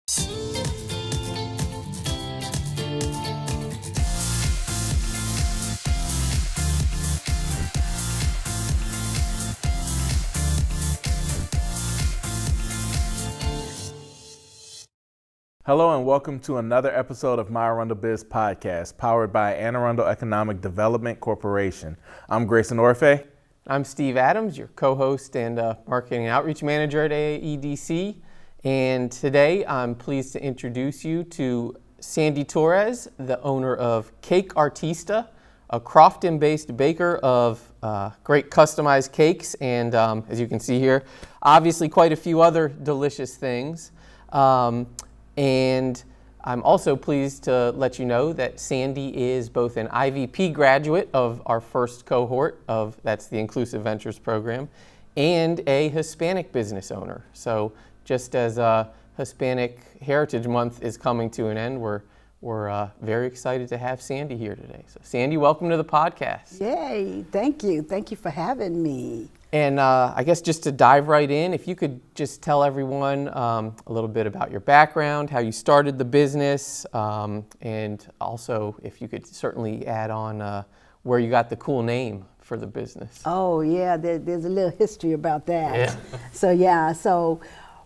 Hello and welcome to another episode of my ArundelBiz podcast, powered by Anne Arundel Economic Development Corporation. I'm Grayson Orfe. I'm Steve Adams, your co-host and marketing and outreach manager at AAEDC. And today I'm pleased to introduce you to Sandie Torres, the owner of Cake Artista, a Crofton-based baker of great customized cakes. And as you can see here, obviously quite a few other delicious things. And I'm also pleased to let you know that Sandie is both an IVP graduate of our first cohort of, that's the Inclusive Ventures program, and a Hispanic business owner. So just as Hispanic Heritage Month is coming to an end, we're very excited to have Sandie here today. So Sandie, welcome to the podcast. Yay, thank you. Thank you for having me. And I guess just to dive right in, if you could just tell everyone a little bit about your background, how you started the business, and also if you could certainly add on where you got the cool name for the business. Oh yeah, there's a little history about that. Yeah.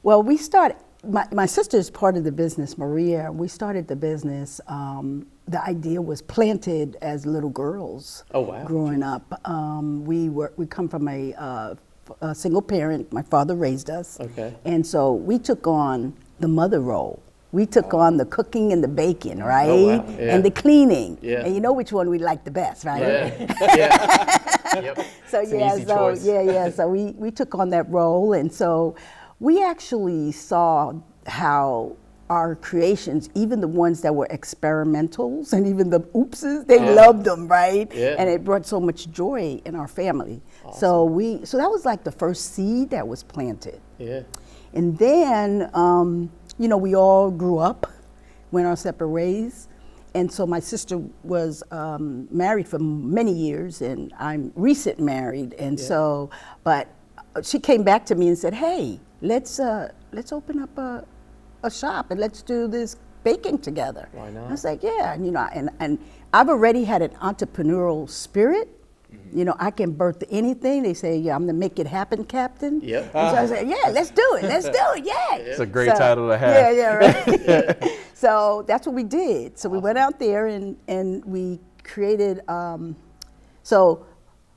Well, we started, my sister is part of the business, Maria. We started the business, the idea was planted as little girls. Oh, wow. Growing up. We come from a single parent. My father raised us. Okay. And so we took on the mother role. We took on the cooking and the baking, right? Oh, wow. Yeah. And the cleaning. Yeah. And you know which one we like the best, right? Yeah. Yep. So It's an yeah, easy choice. So we took on that role, and so we actually saw how our creations, even the ones that were experimentals and even the oopses, they loved them, right? Yeah. And it brought so much joy in our family. Awesome. So that was like the first seed that was planted. Yeah. And then, we all grew up, went our separate ways. And so my sister was married for many years, and I'm recent married. And but she came back to me and said, "Hey, let's open up a shop and let's do this baking together." Why not? I was like, yeah, and I've already had an entrepreneurial spirit. Mm-hmm. I can birth anything. They say, yeah, I'm the make it happen captain. Yep. And so I said, yeah, let's do it, yeah. It's a great title to have. Yeah, right. So that's what we did. So we went out there and we created,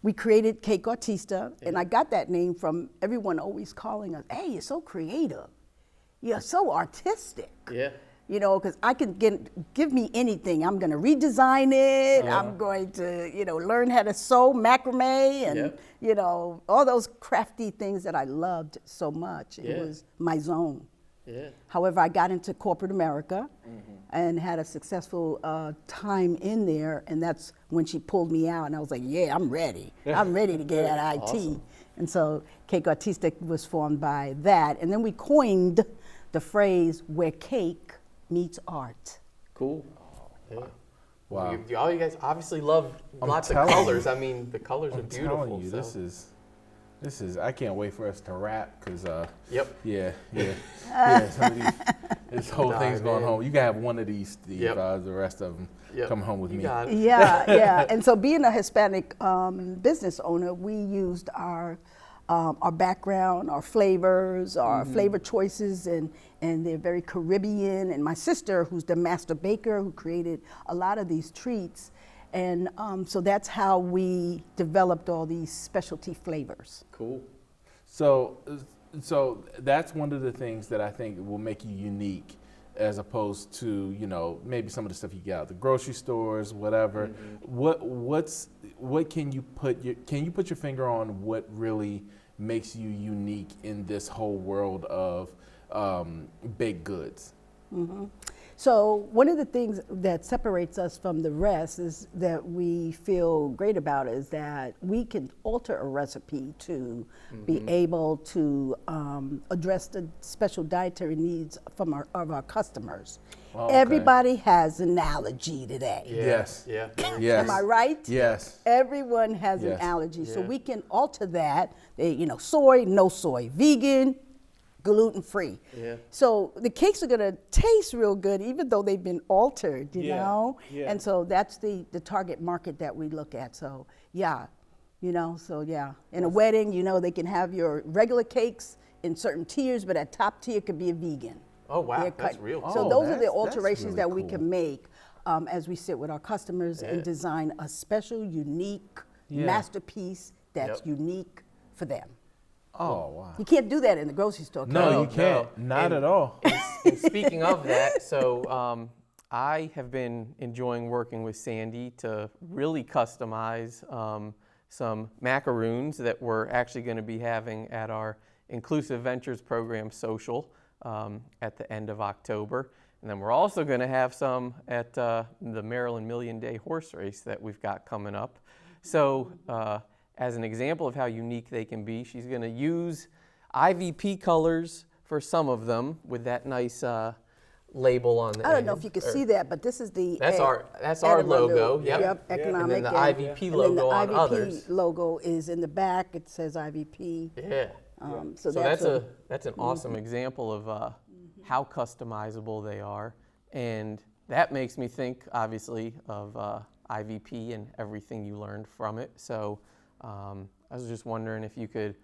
we created Cake Artista, and I got that name from everyone always calling us, hey, you're so creative. You're so artistic. Yeah. Because I can give me anything. I'm going to redesign it. I'm going to, learn how to sew macrame and, all those crafty things that I loved so much. It was my zone. Yeah. However, I got into corporate America and had a successful time in there, and that's when she pulled me out, and I was like, yeah, I'm ready. I'm ready to get out of IT. Awesome. And so Cake Artista was formed by that, and then we coined the phrase where cake meets art. Cool. Yeah. Wow. All you guys obviously love lots of colors. I mean, the colors are beautiful. I'm telling you, this is. I can't wait for us to rap because. Yep. Yeah. Some of this whole thing's going home. You can have one of these, Steve. The rest of them come home with me. Got it. Yeah. And so, being a Hispanic business owner, we used our background, our flavors, our flavor choices, and they're very Caribbean. And my sister, who's the master baker, who created a lot of these treats. And so that's how we developed all these specialty flavors. Cool. So that's one of the things that I think will make you unique, as opposed to maybe some of the stuff you get out of the grocery stores, whatever. What can you put your finger on? What really makes you unique in this whole world of baked goods? Mm-hmm. So one of the things that separates us from the rest is that we feel great about is that we can alter a recipe to be able to address the special dietary needs of our customers. Oh, okay. Everybody has an allergy today. Yes. Yeah. Yes. Am I right? Yes. Everyone has an allergy, so we can alter that. Soy, no soy, vegan, gluten-free. Yeah. So the cakes are gonna taste real good, even though they've been altered, you know? Yeah. And so that's the target market that we look at. So yeah, you know, so yeah. In a wedding, you know, they can have your regular cakes in certain tiers, but that top tier could be a vegan. Oh, wow, They're that's cut. real. So Oh, those are the that's alterations really that we cool. can make as we sit with our customers and design a special, unique masterpiece that's Yep. unique for them. Oh, wow. You can't do that in the grocery store. No, can you can't. Not at all. And speaking of that, so I have been enjoying working with Sandie to really customize some macaroons that we're actually going to be having at our Inclusive Ventures Program Social at the end of October. And then we're also going to have some at the Maryland Million Day Horse Race that we've got coming up. So as an example of how unique they can be, she's going to use IVP colors for some of them with that nice label on the I don't know end. if you can see that, but this is the That's our logo. Yep. economic. And then the IVP and logo then on the IVP others. logo is in the back. It says IVP. Yeah. So So that's an awesome example of how customizable they are, and that makes me think, obviously, of IVP and everything you learned from it. So I was just wondering if you could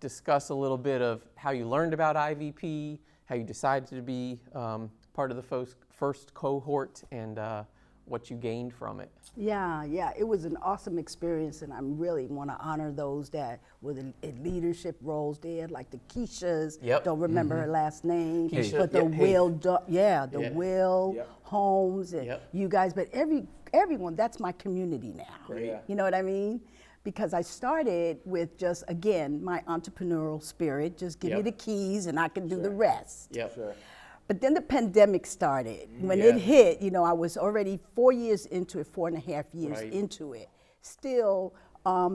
discuss a little bit of how you learned about IVP, how you decided to be part of the first cohort, and what you gained from it. Yeah, it was an awesome experience, and I really want to honor those that were in leadership roles there, like the Keishas. Yep. Don't remember her last name, Keisha, but the yep, Will, Will Yep. Holmes, and Yep. you guys. But everyone, that's my community now. Great. Yeah. You know what I mean? Because I started with just, again, my entrepreneurial spirit. Just give me Yep. the keys, and I can do the rest. Yep. Sure. But then the pandemic started. When Yeah. it hit, you know, I was already 4 years into it, 4.5 years Right. into it, still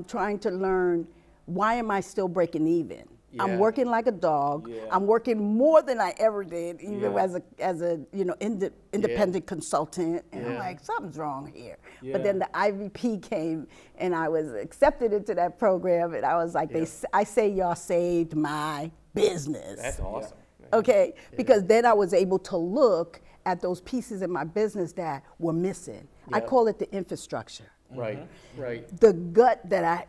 trying to learn, why am I still breaking even? Yeah. I'm working like a dog. Yeah. I'm working more than I ever did, even Yeah. as a you know independent consultant. And I'm Yeah. like, something's wrong here. Yeah. But then the IVP came, and I was accepted into that program, and I was like, Yeah. I say y'all saved my business. That's awesome. Okay, because then I was able to look at those pieces in my business that were missing. I Yep. call it the infrastructure. Right. Right. The gut that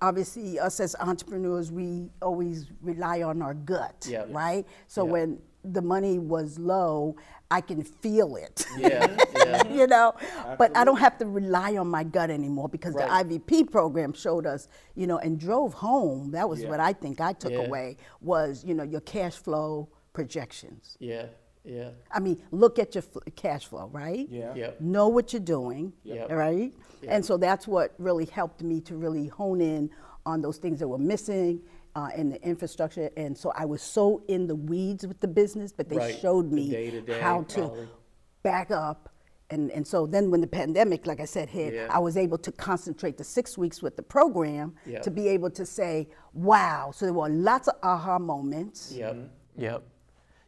obviously us as entrepreneurs, we always rely on our gut, Yep. right? So Yep. when the money was low, I can feel it. Yeah. Yeah. You know, but I don't have to rely on my gut anymore, because Right. the IVP program showed us, and drove home. That was Yeah. what I think I took Yeah. away was, your cash flow projections. Yeah. Yeah. I mean, look at your cash flow, right? Yeah. Yep. Know what you're doing, Yep. right? Yep. And so that's what really helped me to really hone in on those things that were missing in the infrastructure. And so I was so in the weeds with the business, but they Right. showed The me day-to-day, how to probably. back up. And so then when the pandemic, like I said, hit, Yeah. I was able to concentrate the 6 weeks with the program Yep. to be able to say, wow. So there were lots of aha moments. Yep. Yep.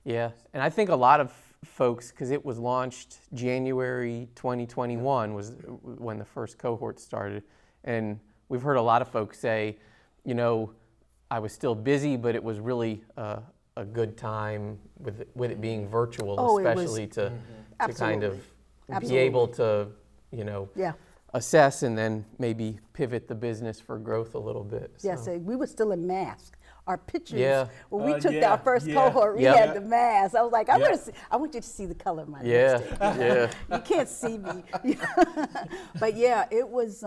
Yeah. And I think a lot of folks, because it was launched January 2021 was when the first cohort started. And we've heard a lot of folks say, I was still busy, but it was really a good time with it being virtual, Oh, it was- especially to kind of Absolutely. be able to, Yeah. assess and then maybe pivot the business for growth a little bit. Yes, So. we were still in masks. Our pictures, Yeah. when we took Yeah, our first yeah, cohort, we Yep. had the mask. I was like, I want you to see the color of my Yeah, lipstick. yeah. You can't see me. But yeah, it was,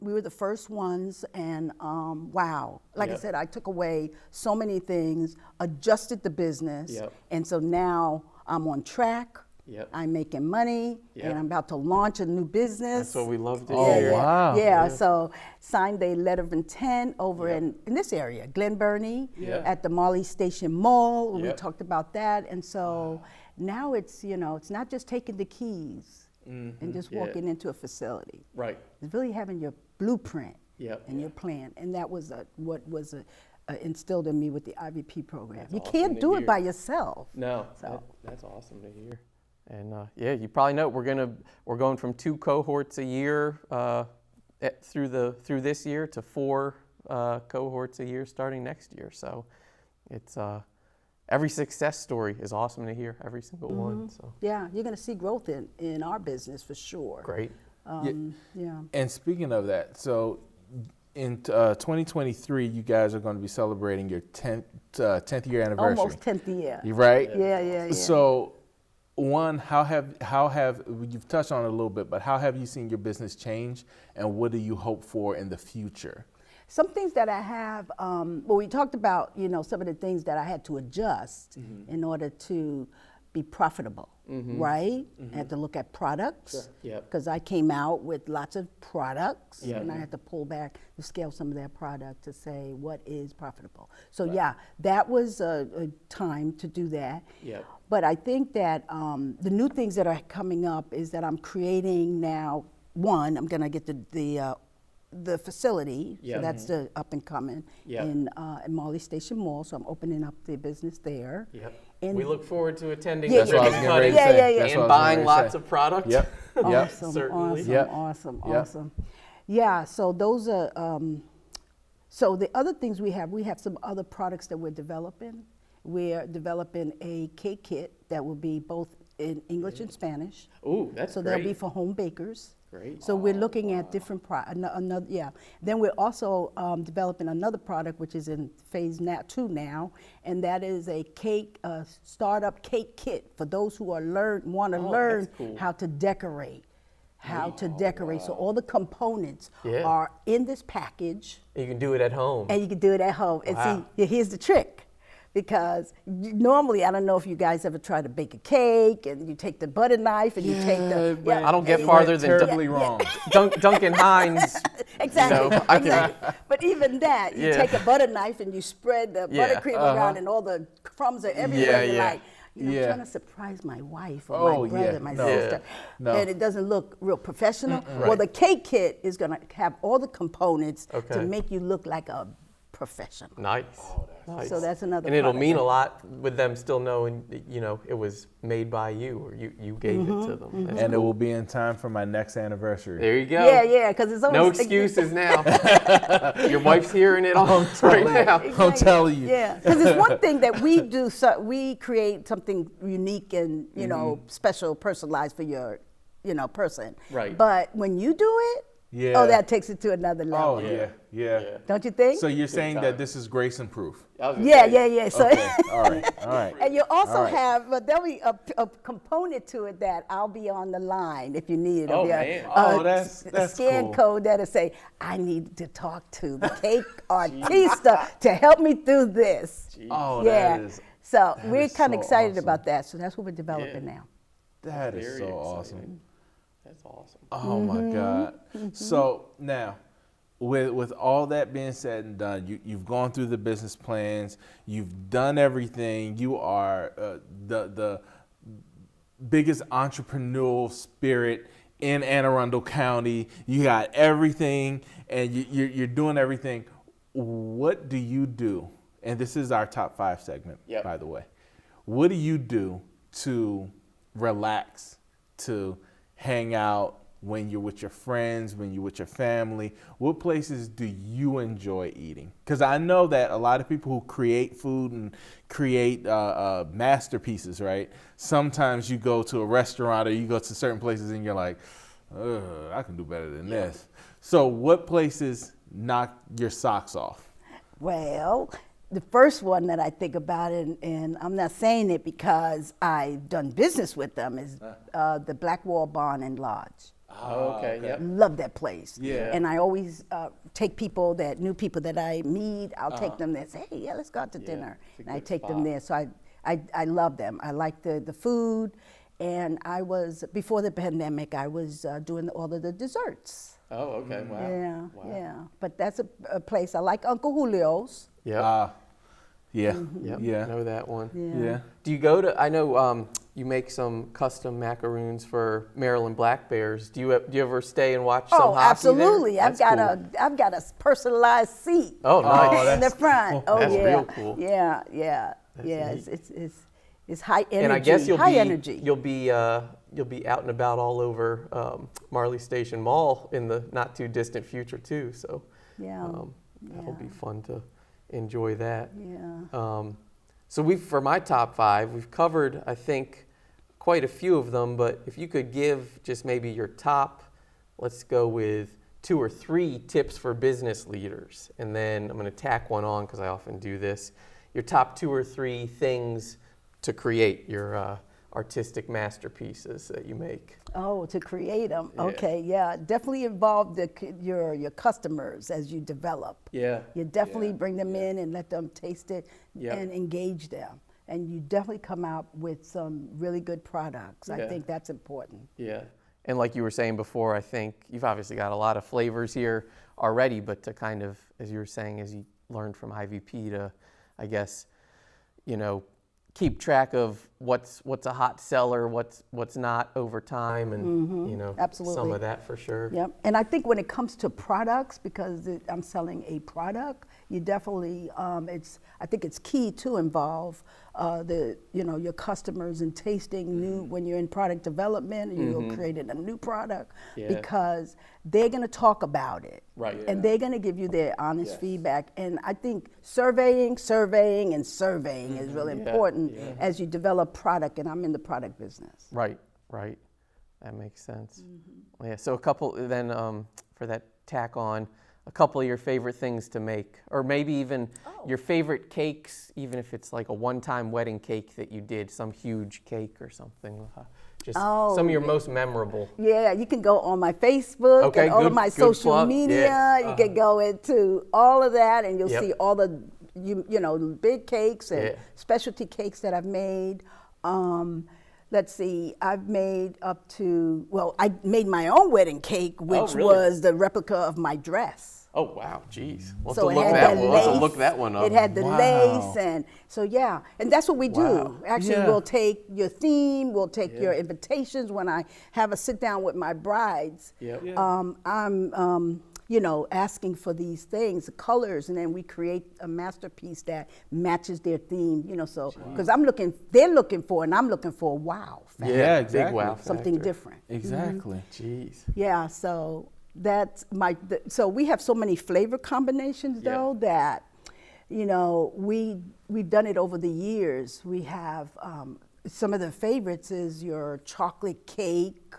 we were the first ones, and wow. Like I Yep. said, I took away so many things, adjusted the business, Yep. and so now I'm on track. Yep. I'm making money, Yep. and I'm about to launch a new business. That's what we love to Oh, hear. wow. Yeah, so signed a letter of intent over in this area, Glen Burnie, Yep. at the Marley Station Mall. We Yep. talked about that. And so now it's, it's not just taking the keys and just Yeah. walking into a facility. Right. It's really having your blueprint Yep. and your plan. And that was what was instilled in me with the IVP program. That's You awesome can't to do it hear. by yourself. No, So- that's awesome to hear. And yeah, you probably know we're going from 2 cohorts a year through this year to 4 cohorts a year starting next year. So it's every success story is awesome to hear, every single one. So Yeah, you're going to see growth in our business for sure. great. Yeah. And speaking of that, so in 2023, you guys are going to be celebrating your 10th year anniversary. Almost 10th year. You right? Yeah. So, one, how have you've touched on it a little bit, but how have you seen your business change, and what do you hope for in the future? Some things that I have, well, we talked about, some of the things that I had to adjust in order to be profitable, right? I had to look at products, because I came out with lots of products, and I had to pull back to scale some of that product to say what is profitable. So that was a time to do that. But I think that the new things that are coming up is that I'm creating now. One, I'm going to get the facility, so that's the up and coming in Marley Station Mall. So I'm opening up the business there. And We look forward to attending. That's what I was getting ready to say. That's what I And was buying getting ready to lots say. of product. Awesome, Certainly. awesome. Yeah, so those are, so the other things we have some other products that we're developing. We're developing a cake kit that will be both in English and Spanish. Ooh, that's So great. they'll be for home bakers. Great. So we're looking at different Then we're also developing another product which is in phase 2 now, and that is a startup cake kit for those who want to learn cool. how to decorate. So all the components are in this package. You can do it at home. And you can do it at home. And see, here's the trick. Because normally, I don't know if you guys ever try to bake a cake, and you take the butter knife and you take the. I don't get farther than terribly wrong. Duncan Hines. Exactly. So I can. But even that, you take a butter knife and you spread the buttercream around, and all the crumbs are everywhere. You're like, I'm trying to surprise my wife or my brother, my sister, and it doesn't look real professional. Well, the cake kit is going to have all the components to make you look like a professional. Nice. Nice. So that's another. And it'll mean a lot with them still knowing, it was made by you, or you gave it to them. That's And it cool. will be in time for my next anniversary. There you go. Yeah, because it's always No excuses now. Your wife's hearing it all right now. I'm telling you. Yeah, because it's one thing that we do. So we create something unique and special, personalized for your, person. Right. But when you do it, that takes it to another level. Oh yeah. Don't you think? So you're saying that this is grace and proof? Yeah. So. Okay. All right. And you also have, but there'll be a component to it that I'll be on the line if you need it. Oh, man. That's a scan cool. code that'll say, I need to talk to the Cake Artista to help me through this. Oh, Yeah. that is. So we're is kind of so excited awesome. about that. So that's what we're developing now. That is Very so exciting. awesome. That's awesome. Oh my God. So now, with all that being said and done, you've gone through the business plans, you've done everything. You are the biggest entrepreneurial spirit in Anne Arundel County. You got everything, and you're doing everything. What do you do? And this is our top 5 segment, by the way. What do you do to relax, to hang out when you're with your friends, when you're with your family? What places do you enjoy eating? Because I know that a lot of people who create food and create masterpieces, right? Sometimes you go to a restaurant or you go to certain places and you're like, I can do better than this. So what places knock your socks off? Well, the first one that I think about, and I'm not saying it because I've done business with them, is the Black Wall Barn and Lodge. Oh, okay. Yep. Love that place. Yeah. And I always take new people that I meet, I'll take them there and say, hey, let's go out to dinner. It's a And I good take them spot. there. So I love them. I like the food. And before the pandemic, I was doing all of the desserts. Oh, okay. Wow. Yeah. But that's a place. I like Uncle Julio's. Yep. Yeah. Yep. Yeah. Know that one. Yeah. Do you go to? I know you make some custom macaroons for Maryland Black Bears. Do you ever stay and watch some hockey there? Absolutely. I've got a personalized seat. Oh, nice. in the front. Oh, That's yeah. real cool. Yeah. neat. It's high energy. And I guess energy. you'll be out and about all over Marley Station Mall in the not too distant future too. So that'll be fun to enjoy that. Yeah. So for my top 5, we've covered, I think, quite a few of them, but if you could give just maybe your top, let's go with 2 or 3 tips for business leaders. And then I'm going to tack one on because I often do this. Your top 2 or 3 things to create your artistic masterpieces that you make. Oh, to create them. Yeah. Okay, yeah. Definitely involve your customers as you develop. Yeah. You definitely bring them in and let them taste it Yep. and engage them. And you definitely come out with some really good products. I Yeah. think that's important. Yeah. And like you were saying before, I think you've obviously got a lot of flavors here already, but to kind of, as you were saying, as you learned from IVP to, I guess, keep track of what's a hot seller, what's not over time, and Absolutely. some of that for sure. Yep. And I think when it comes to products, because I'm selling a product, you definitely I think it's key to involve your customers in tasting new when you're in product development, you're creating a new product, because they're going to talk about it. Right. And they're going to give you their honest feedback. And I think surveying is really important as you develop product, and I'm in the product business. Right. That makes sense. Yeah. So a couple then for that tack on, a couple of your favorite things to make, or maybe even your favorite cakes, even if it's like a one-time wedding cake that you did, some huge cake or something. Just some of your most memorable. Yeah, you can go on my Facebook and all of my social plug. media. Yeah. You can go into all of that, and you'll Yep. see all the big cakes and specialty cakes that I've made. Let's see, I've made I made my own wedding cake, which really? was the replica of my dress. Oh wow, geez. We'll So have it to had look that one up. It had the Wow. lace, and so and that's what we do. Actually, Yeah. we'll take your theme, we'll take your invitations. When I have a sit down with my brides, Yep. I'm asking for these things, the colors, and then we create a masterpiece that matches their theme. So because they're looking for, and I'm looking for a wow factor, Yeah, Big exactly. wow something factor. different. Exactly. Jeez. Yeah, so that's so we have so many flavor combinations though that we've done it over the years. We have some of the favorites is your chocolate cake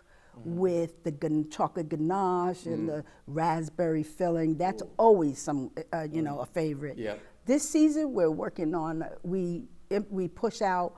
with the chocolate ganache and the raspberry filling. That's always a favorite. Yep. This season we're working on we push out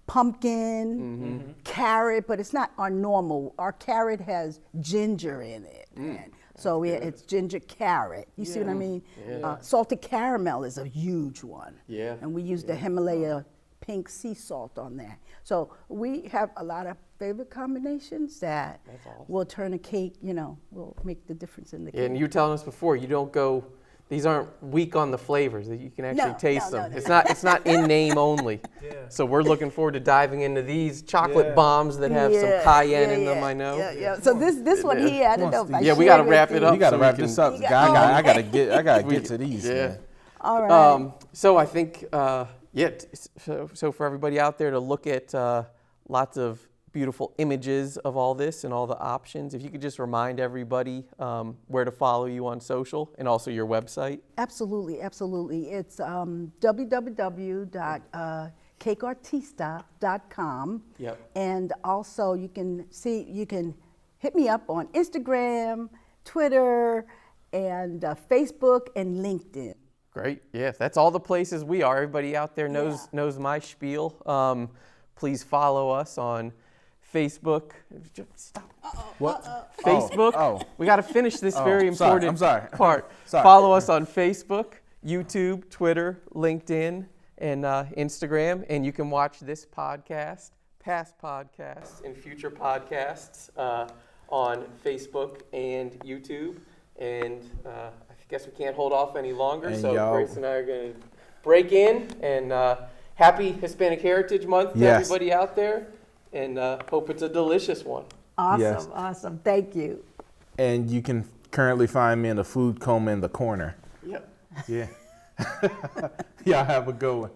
pumpkin, carrot, but it's not our normal. Our carrot has ginger in it. And so it's ginger carrot. You see what I mean? Yeah. Salted caramel is a huge one. Yeah. And we use the Himalaya pink sea salt on that. So we have a lot of favorite combinations that will turn a cake, will make the difference in the cake. And you were telling us before, you don't go. These aren't weak on the flavors. That you can actually taste them. no. It's not in name only. So we're looking forward to diving into these chocolate bombs that have some cayenne in them. I know. Yeah. So this one here, I don't know if I Yeah, we got to share wrap with it you. up. You got to so wrap we this can- up. I gotta get to these. Yeah. Man. All right. So I think, so for everybody out there to look at lots of beautiful images of all this and all the options, if you could just remind everybody where to follow you on social and also your website. Absolutely. It's www.cakeartista.com. Yep. And also you can hit me up on Instagram, Twitter, and Facebook and LinkedIn. Great. Yeah, that's all the places we are. Everybody out there knows my spiel. Please follow us on Facebook. Stop. What? Facebook. Oh. We got to finish this very sorry. important I'm sorry. part. Sorry. Follow us on Facebook, YouTube, Twitter, LinkedIn, and Instagram. And you can watch this podcast, past podcasts, and future podcasts on Facebook and YouTube. And I guess we can't hold off any longer. And So y'all- Grace and I are going to break in. And happy Hispanic Heritage Month to Yes. everybody out there. And hope it's a delicious one. Awesome. Yes. Awesome. Thank you. And you can currently find me in the food coma in the corner. Yep. Yeah. Y'all have a good one.